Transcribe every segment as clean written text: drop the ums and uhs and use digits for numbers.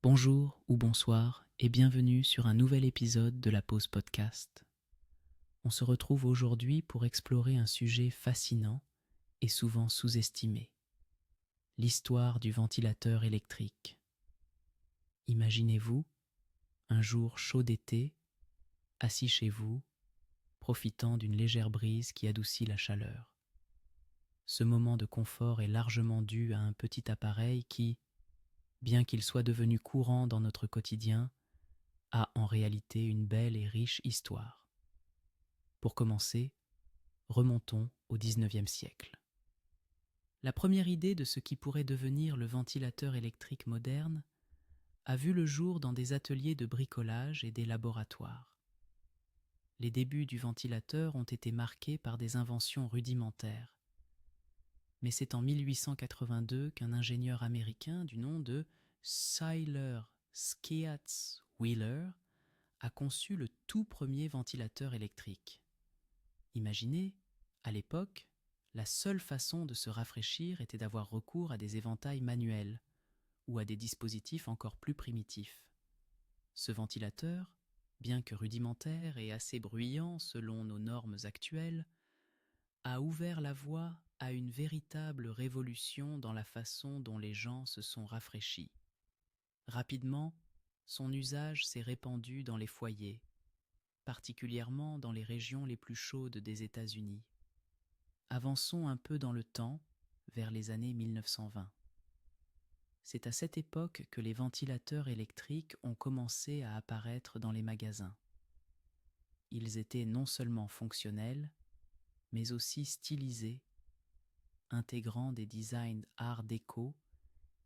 Bonjour ou bonsoir et bienvenue sur un nouvel épisode de la Pause Podcast. On se retrouve aujourd'hui pour explorer un sujet fascinant et souvent sous-estimé, l'histoire du ventilateur électrique. Imaginez-vous, un jour chaud d'été, assis chez vous, profitant d'une légère brise qui adoucit la chaleur. Ce moment de confort est largement dû à un petit appareil qui, bien qu'il soit devenu courant dans notre quotidien, a en réalité une belle et riche histoire. Pour commencer, remontons au XIXe siècle. La première idée de ce qui pourrait devenir le ventilateur électrique moderne a vu le jour dans des ateliers de bricolage et des laboratoires. Les débuts du ventilateur ont été marqués par des inventions rudimentaires. Mais c'est en 1882 qu'un ingénieur américain du nom de Siler Skeats Wheeler a conçu le tout premier ventilateur électrique. Imaginez, à l'époque, la seule façon de se rafraîchir était d'avoir recours à des éventails manuels ou à des dispositifs encore plus primitifs. Ce ventilateur, bien que rudimentaire et assez bruyant selon nos normes actuelles, a ouvert la voie à une véritable révolution dans la façon dont les gens se sont rafraîchis. Rapidement, son usage s'est répandu dans les foyers, particulièrement dans les régions les plus chaudes des États-Unis. Avançons un peu dans le temps, vers les années 1920. C'est à cette époque que les ventilateurs électriques ont commencé à apparaître dans les magasins. Ils étaient non seulement fonctionnels, mais aussi stylisés, intégrant des designs art déco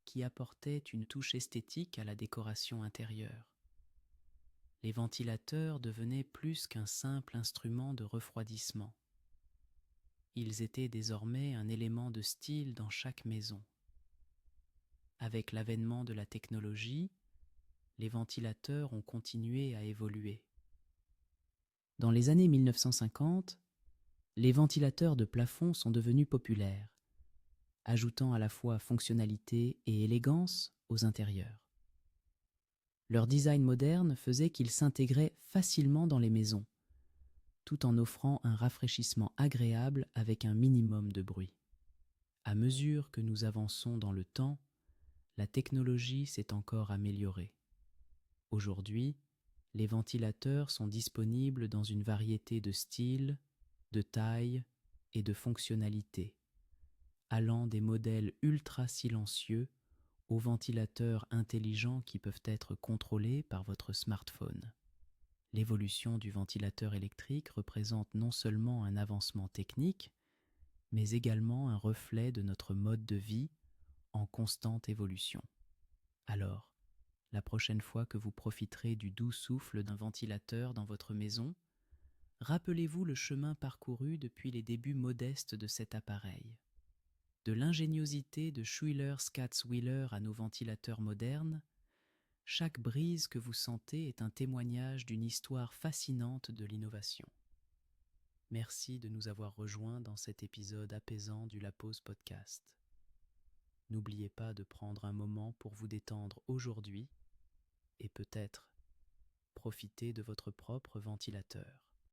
qui apportaient une touche esthétique à la décoration intérieure. Les ventilateurs devenaient plus qu'un simple instrument de refroidissement. Ils étaient désormais un élément de style dans chaque maison. Avec l'avènement de la technologie, les ventilateurs ont continué à évoluer. Dans les années 1950, les ventilateurs de plafond sont devenus populaires, ajoutant à la fois fonctionnalité et élégance aux intérieurs. Leur design moderne faisait qu'ils s'intégraient facilement dans les maisons, tout en offrant un rafraîchissement agréable avec un minimum de bruit. À mesure que nous avançons dans le temps, la technologie s'est encore améliorée. Aujourd'hui, les ventilateurs sont disponibles dans une variété de styles, de tailles et de fonctionnalités, allant des modèles ultra silencieux aux ventilateurs intelligents qui peuvent être contrôlés par votre smartphone. L'évolution du ventilateur électrique représente non seulement un avancement technique, mais également un reflet de notre mode de vie en constante évolution. Alors, la prochaine fois que vous profiterez du doux souffle d'un ventilateur dans votre maison, rappelez-vous le chemin parcouru depuis les débuts modestes de cet appareil. De l'ingéniosité de Schuyler-Scatz-Wheeler à nos ventilateurs modernes, chaque brise que vous sentez est un témoignage d'une histoire fascinante de l'innovation. Merci de nous avoir rejoints dans cet épisode apaisant du La Pause Podcast. N'oubliez pas de prendre un moment pour vous détendre aujourd'hui et peut-être profiter de votre propre ventilateur.